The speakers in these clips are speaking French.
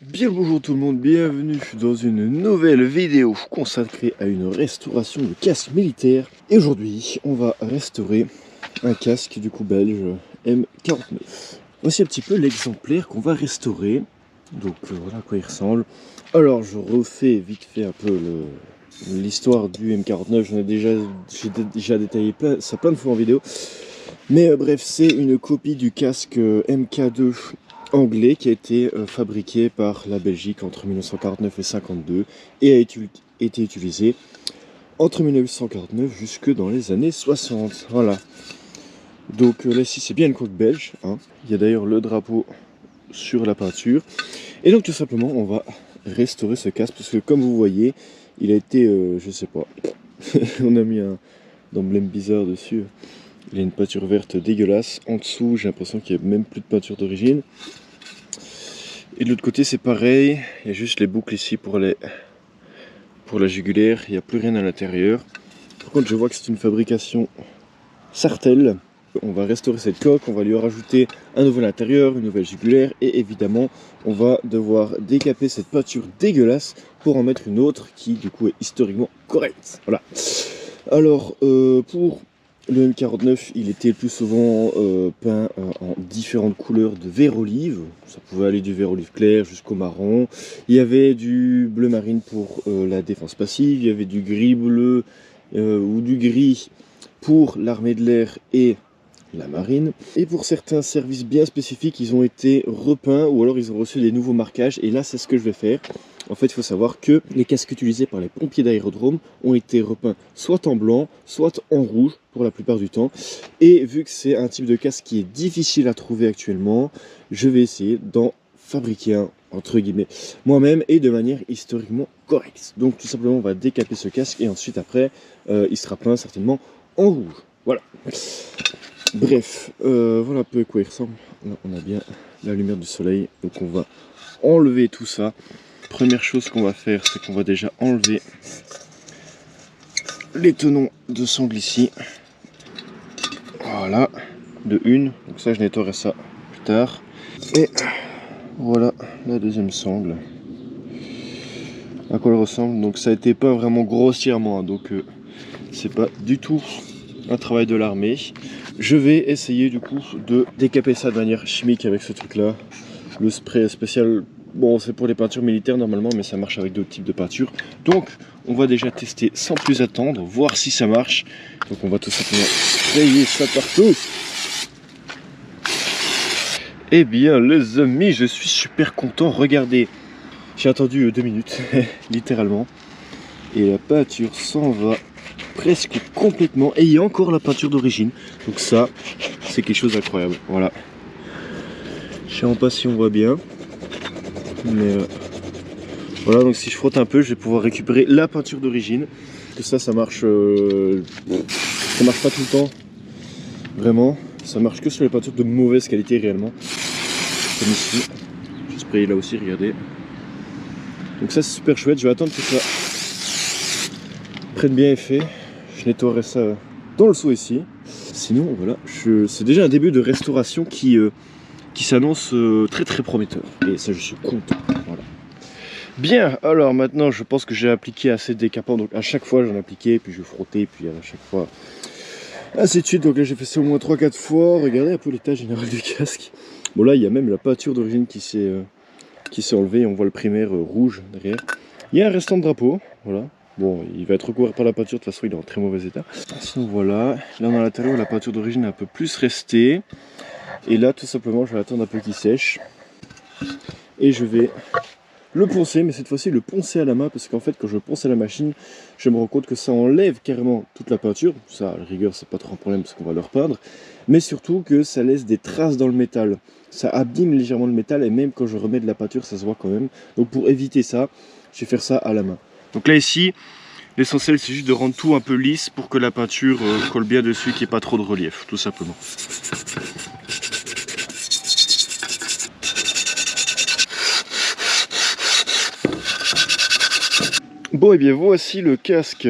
Bien le bonjour tout le monde, bienvenue dans une nouvelle vidéo consacrée à une restauration de casque militaire. Et aujourd'hui, on va restaurer un casque du coup belge M49. Voici un petit peu l'exemplaire qu'on va restaurer. Donc voilà à quoi il ressemble. Alors je refais vite fait un peu l'histoire du M49, j'ai déjà détaillé ça plein de fois en vidéo. Mais bref, c'est une copie du casque MK2 anglais qui a été fabriqué par la Belgique entre 1949 et 1952 et a été utilisé entre 1949 jusque dans les années 60. Voilà. Donc là ici c'est bien une coque belge, hein. Il y a d'ailleurs le drapeau sur la peinture. Et donc tout simplement on va restaurer ce casque parce que comme vous voyez il a été, je sais pas, on a mis un emblème bizarre dessus. Il y a une peinture verte dégueulasse. En dessous, j'ai l'impression qu'il n'y a même plus de peinture d'origine. Et de l'autre côté, c'est pareil. Il y a juste les boucles ici pour la jugulaire. Il n'y a plus rien à l'intérieur. Par contre, je vois que c'est une fabrication Sartell. On va restaurer cette coque. On va lui rajouter un nouvel intérieur, une nouvelle jugulaire. Et évidemment, on va devoir décaper cette peinture dégueulasse pour en mettre une autre qui, du coup, est historiquement correcte. Voilà. Alors, pour le M49, il était le plus souvent peint en différentes couleurs de vert olive. Ça pouvait aller du vert olive clair jusqu'au marron. Il y avait du bleu marine pour la défense passive. Il y avait du gris bleu ou du gris pour l'armée de l'air et la marine. Et pour certains services bien spécifiques, ils ont été repeints ou alors ils ont reçu des nouveaux marquages. Et là, c'est ce que je vais faire. En fait, il faut savoir que les casques utilisés par les pompiers d'aérodrome ont été repeints soit en blanc, soit en rouge pour la plupart du temps. Et vu que c'est un type de casque qui est difficile à trouver actuellement, je vais essayer d'en fabriquer un, entre guillemets, moi-même et de manière historiquement correcte. Donc tout simplement, on va décaper ce casque et ensuite après, il sera peint certainement en rouge. Voilà. Bref, voilà un peu à quoi il ressemble. Là, on a bien la lumière du soleil, donc on va enlever tout ça. Première chose qu'on va faire, c'est qu'on va déjà enlever les tenons de sangle ici. Voilà, de une. Donc ça, je nettoierai ça plus tard. Et voilà la deuxième sangle. À quoi elle ressemble. Donc ça a été peint vraiment grossièrement, hein, donc c'est pas du tout un travail de l'armée. Je vais essayer du coup de décaper ça de manière chimique avec ce truc là. Le spray spécial, bon c'est pour les peintures militaires normalement, mais ça marche avec d'autres types de peintures. Donc on va déjà tester sans plus attendre, voir si ça marche. Donc on va tout simplement sprayer ça partout. Eh bien les amis, je suis super content, regardez. J'ai attendu 2 minutes, littéralement. Et la peinture s'en va presque complètement. Et il y a encore la peinture d'origine. Donc ça, c'est quelque chose d'incroyable. Voilà. Je sais pas si on voit bien. Mais voilà, donc si je frotte un peu, je vais pouvoir récupérer la peinture d'origine. Et ça marche. Ça marche pas tout le temps. Vraiment. Ça marche que sur les peintures de mauvaise qualité réellement. Comme ici. J'ai sprayé là aussi, regardez. Donc ça c'est super chouette. Je vais attendre que ça prenne bien effet. Je nettoierai ça dans le seau ici. Sinon voilà, c'est déjà un début de restauration qui s'annonce très très prometteur. Et ça je suis content. Voilà. Bien, alors maintenant je pense que j'ai appliqué assez de décapant. Donc à chaque fois j'en appliquais, puis je frottais, puis à chaque fois ainsi de suite. Donc là j'ai fait ça au moins 3-4 fois. Regardez un peu l'état général du casque. Bon là il y a même la peinture d'origine qui s'est enlevée. On voit le primaire rouge derrière. Il y a un restant de drapeau, voilà. Bon, il va être recouvert par la peinture, de toute façon il est en très mauvais état. Sinon voilà, là on a l'intérieur où la peinture d'origine est un peu plus restée. Et là tout simplement je vais attendre un peu qu'il sèche. Et je vais le poncer, mais cette fois-ci le poncer à la main, parce qu'en fait quand je ponce à la machine, je me rends compte que ça enlève carrément toute la peinture. Ça, à la rigueur, c'est pas trop un problème parce qu'on va le repeindre. Mais surtout que ça laisse des traces dans le métal. Ça abîme légèrement le métal et même quand je remets de la peinture, ça se voit quand même. Donc pour éviter ça, je vais faire ça à la main. Donc là ici, l'essentiel c'est juste de rendre tout un peu lisse pour que la peinture colle bien dessus, qu'il n'y ait pas trop de relief, tout simplement. Bon et bien voici le casque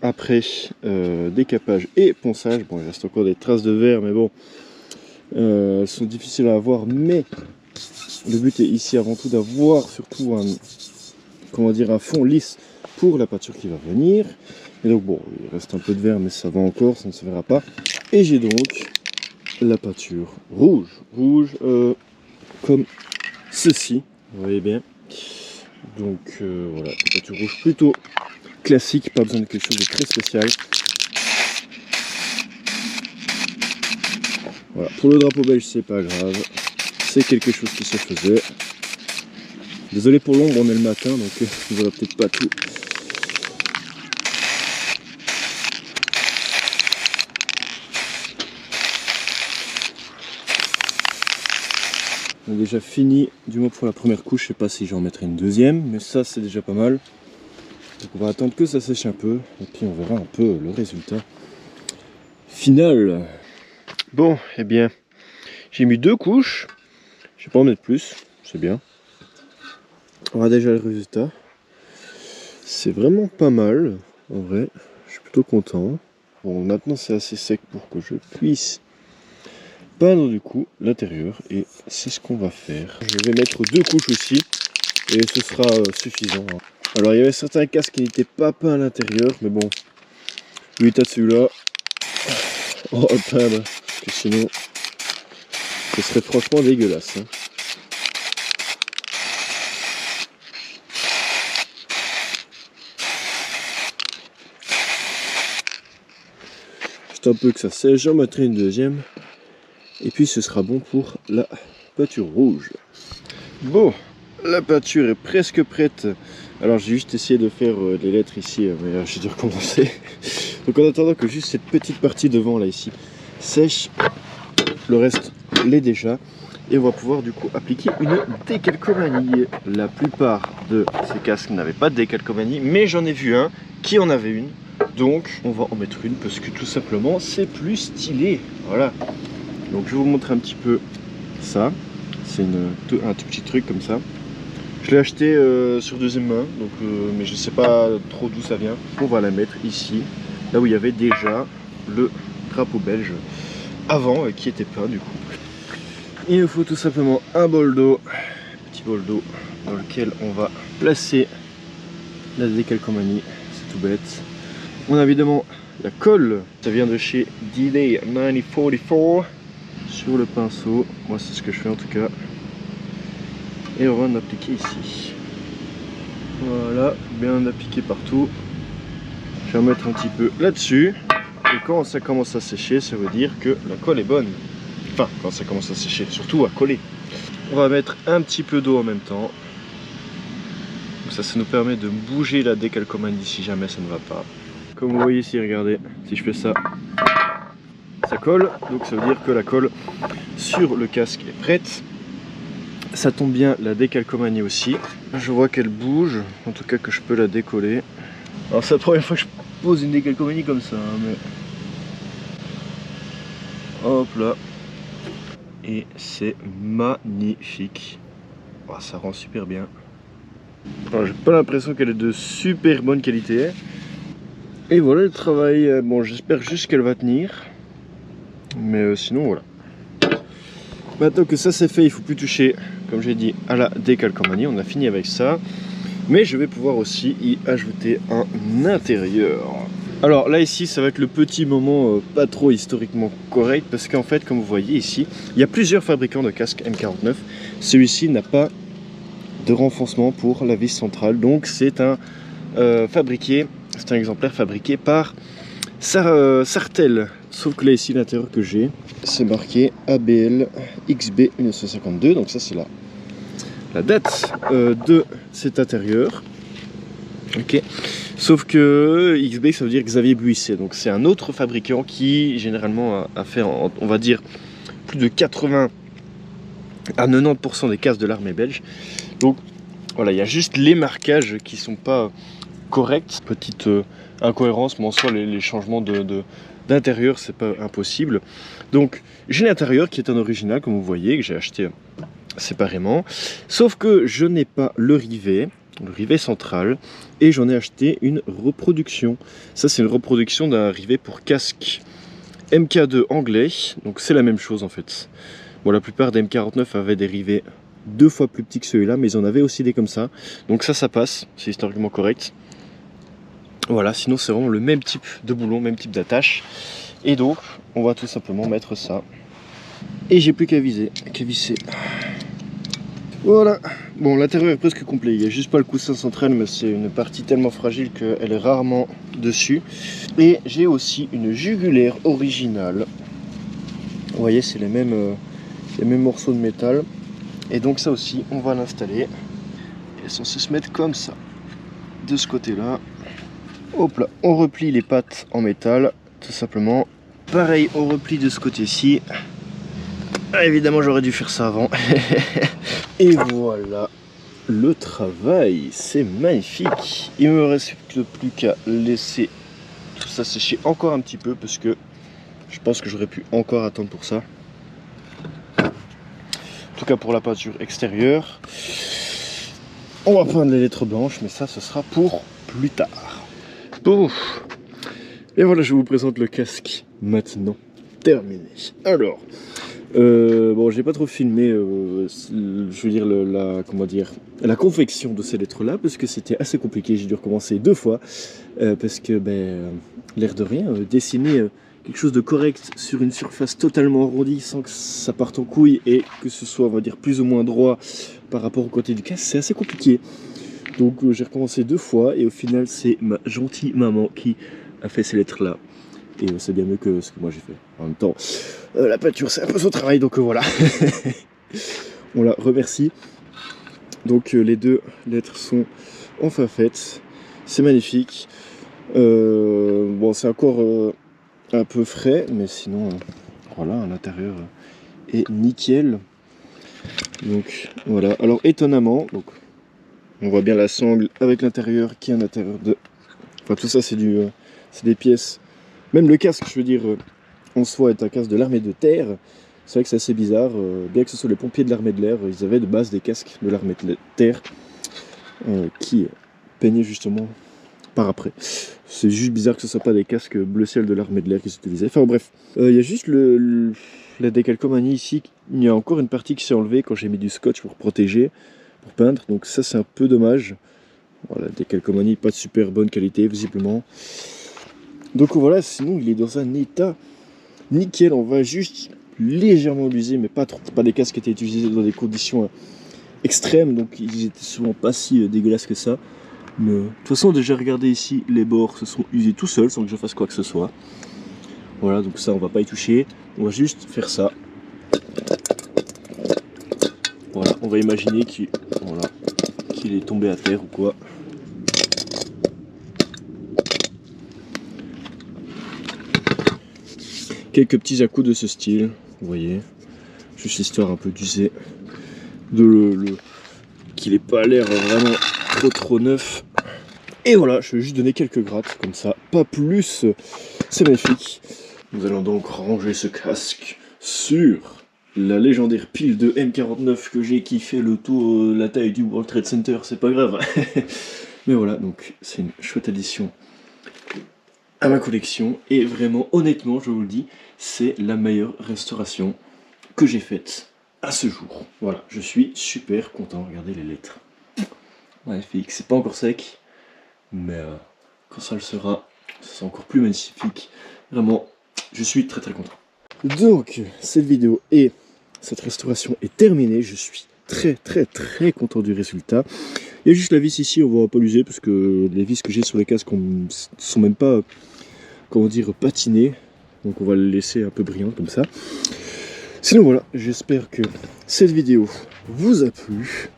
après décapage et ponçage. Bon il reste encore des traces de verre mais bon, elles sont difficiles à avoir mais Le but est ici avant tout d'avoir surtout un fond lisse pour la peinture qui va venir. Et donc bon, il reste un peu de vert mais ça va encore, ça ne se verra pas. Et j'ai donc la peinture rouge, comme ceci, vous voyez bien. Donc voilà, une peinture rouge plutôt classique, pas besoin de quelque chose de très spécial. Voilà, pour le drapeau belge c'est pas grave, c'est quelque chose qui se faisait. Désolé pour l'ombre, on est le matin donc on verra peut-être pas tout. On a déjà fini, du moins pour la première couche, je sais pas si j'en mettrai une deuxième, mais ça c'est déjà pas mal. Donc on va attendre que ça sèche un peu, et puis on verra un peu le résultat final. Bon, eh bien, j'ai mis 2 couches, je vais pas en mettre plus, c'est bien. On voit déjà le résultat. C'est vraiment pas mal, en vrai, je suis plutôt content. Bon, maintenant c'est assez sec pour que je puisse peindre du coup l'intérieur, et c'est ce qu'on va faire. Je vais mettre 2 couches aussi, et ce sera suffisant. Alors il y avait certains casques qui n'étaient pas peints à l'intérieur, mais bon, l'état de celui-là, on va le peindre, parce que sinon, ce serait franchement dégueulasse. Hein. Juste un peu que ça sèche, j'en mettrai une deuxième, et puis ce sera bon pour la peinture rouge. Bon, la peinture est presque prête. Alors j'ai juste essayé de faire les lettres ici, mais j'ai dû recommencer. Donc en attendant que juste cette petite partie devant là ici sèche, le reste l'est déjà. Et on va pouvoir du coup appliquer une décalcomanie. La plupart de ces casques n'avaient pas de décalcomanie, mais j'en ai vu un qui en avait une. Donc on va en mettre une parce que tout simplement c'est plus stylé. Voilà. Donc je vais vous montrer un petit peu ça. C'est un tout petit truc comme ça. Je l'ai acheté sur deuxième main, donc, mais je ne sais pas trop d'où ça vient. On va la mettre ici, là où il y avait déjà le drapeau belge avant qui était peint du coup. Il nous faut tout simplement un bol d'eau, petit bol d'eau dans lequel on va placer la décalcomanie, c'est tout bête. On a évidemment la colle, ça vient de chez Delay 1944 sur le pinceau, moi c'est ce que je fais en tout cas. Et on va en appliquer ici. Voilà, bien en appliquer partout. Je vais en mettre un petit peu là-dessus. Et quand ça commence à sécher, ça veut dire que la colle est bonne. Enfin, quand ça commence à sécher, surtout à coller. On va mettre un petit peu d'eau en même temps. Donc ça nous permet de bouger la décalcomanie si jamais ça ne va pas. Comme vous voyez ici, regardez, si je fais ça, ça colle. Donc ça veut dire que la colle sur le casque est prête. Ça tombe bien, la décalcomanie aussi. Je vois qu'elle bouge, en tout cas que je peux la décoller. Alors c'est la première fois que je pose une décalcomanie comme ça, hein, mais... Hop là. Et c'est magnifique. Oh, ça rend super bien. Alors j'ai pas l'impression qu'elle est de super bonne qualité. Et voilà le travail. Bon, j'espère juste qu'elle va tenir. Mais sinon voilà. Maintenant que ça c'est fait, il ne faut plus toucher, comme j'ai dit, à la décalcomanie. On a fini avec ça. Mais je vais pouvoir aussi y ajouter un intérieur. Alors là ici, ça va être le petit moment pas trop historiquement correct. Parce qu'en fait, comme vous voyez ici, il y a plusieurs fabricants de casques M49. Celui-ci n'a pas de renfoncement pour la vis centrale. Donc c'est un exemplaire fabriqué par Sartell. Sauf que là ici, l'intérieur que j'ai, c'est marqué ABL XB 1952. Donc ça c'est la date de cet intérieur. Ok. Sauf que XB ça veut dire Xavier Buisset. Donc c'est un autre fabricant qui généralement a fait, on va dire, plus de 80 à 90% des casques de l'armée belge. Donc voilà, il y a juste les marquages qui sont pas corrects. Petite incohérence, mais en soi les changements d'intérieur c'est pas impossible. Donc j'ai l'intérieur qui est un original comme vous voyez, que j'ai acheté séparément. Sauf que je n'ai pas le rivet central, et j'en ai acheté une reproduction. Ça c'est une reproduction d'un rivet pour casque MK2 anglais, donc c'est la même chose en fait. Bon, la plupart des M49 avaient des rivets 2 fois plus petit que celui-là, mais ils en avaient aussi des comme ça. Donc ça passe, c'est historiquement correct. Voilà, sinon c'est vraiment le même type de boulon, même type d'attache. Et donc, on va tout simplement mettre ça. Et j'ai plus qu'à visser. Voilà. Bon, l'intérieur est presque complet. Il n'y a juste pas le coussin central, mais c'est une partie tellement fragile qu'elle est rarement dessus. Et j'ai aussi une jugulaire originale. Vous voyez, c'est les mêmes morceaux de métal. Et donc ça aussi, on va l'installer. Elle est censée se mettre comme ça. De ce côté-là. Hop là, on replie les pattes en métal, tout simplement. Pareil, on replie de ce côté-ci. Ah, évidemment, j'aurais dû faire ça avant. Et voilà, le travail, c'est magnifique. Il me reste plus qu'à laisser tout ça sécher encore un petit peu parce que je pense que j'aurais pu encore attendre pour ça. En tout cas pour la peinture extérieure. On va peindre les lettres blanches, mais ça, ce sera pour plus tard. Bon, et voilà, je vous présente le casque maintenant terminé. Alors, bon, j'ai pas trop filmé, je veux dire la confection de ces lettres-là parce que c'était assez compliqué. J'ai dû recommencer 2 fois parce que, l'air de rien, dessiner quelque chose de correct sur une surface totalement arrondie sans que ça parte en couille et que ce soit, on va dire, plus ou moins droit par rapport au côté du casque, c'est assez compliqué. Donc j'ai recommencé 2 fois et au final c'est ma gentille maman qui a fait ces lettres là. Et c'est bien mieux que ce que moi j'ai fait. En même temps, la peinture c'est un peu son travail, donc voilà. On la remercie. Donc les 2 lettres sont enfin faites. C'est magnifique. Bon, c'est encore un peu frais, mais sinon voilà, l'intérieur est nickel. Donc voilà. Alors étonnamment, donc on voit bien la sangle avec l'intérieur qui est un intérieur de... Enfin tout ça c'est des pièces. Même le casque, je veux dire, en soi est un casque de l'armée de terre. C'est vrai que c'est assez bizarre. Bien que ce soit les pompiers de l'armée de l'air, ils avaient de base des casques de l'armée de terre qui peignaient justement par après. C'est juste bizarre que ce soit pas des casques bleu ciel de l'armée de l'air qui s'utilisaient. Enfin bref, il y a juste la décalcomanie ici. Il y a encore une partie qui s'est enlevée quand j'ai mis du scotch pour protéger. Pour peindre, donc ça c'est un peu dommage. Voilà, décalcomanie, pas de super bonne qualité visiblement. Donc voilà, sinon il est dans un état nickel. On va juste légèrement l'user, mais pas trop. Pas des casques qui étaient utilisés dans des conditions extrêmes, donc ils étaient souvent pas si dégueulasses que ça. Mais de toute façon, déjà regardez ici, les bords se sont usés tout seuls sans que je fasse quoi que ce soit. Voilà, donc ça on va pas y toucher. On va juste faire ça. Voilà, on va imaginer qu'il est tombé à terre ou quoi. Quelques petits à-coups de ce style, vous voyez. Juste histoire un peu d'user. Qu'il n'ait pas l'air vraiment trop neuf. Et voilà, je vais juste donner quelques grattes comme ça, pas plus. C'est magnifique. Nous allons donc ranger ce casque sur la légendaire pile de M49 que j'ai kiffé le tour, la taille du World Trade Center, c'est pas grave. Mais voilà, donc c'est une chouette addition à ma collection. Et vraiment, honnêtement, je vous le dis, c'est la meilleure restauration que j'ai faite à ce jour. Voilà, je suis super content. Regardez les lettres. Magnifique, c'est pas encore sec, mais quand ça le sera, ça sera encore plus magnifique. Vraiment, je suis très content. Donc, cette vidéo et cette restauration est terminée. Je suis très content du résultat. Il y a juste la vis ici, on va pas l'user parce que les vis que j'ai sur les casques sont même pas, comment dire, patinées. Donc on va le laisser un peu brillant comme ça. Sinon voilà, j'espère que cette vidéo vous a plu.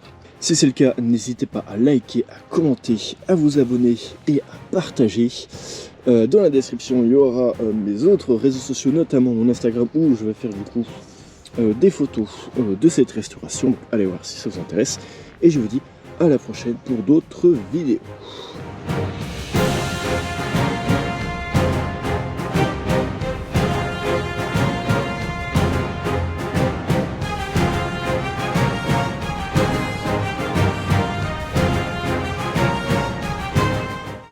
Si c'est le cas, n'hésitez pas à liker, à commenter, à vous abonner et à partager. Dans la description, il y aura mes autres réseaux sociaux, notamment mon Instagram où je vais faire du coup des photos de cette restauration. Donc allez voir si ça vous intéresse. Et je vous dis à la prochaine pour d'autres vidéos.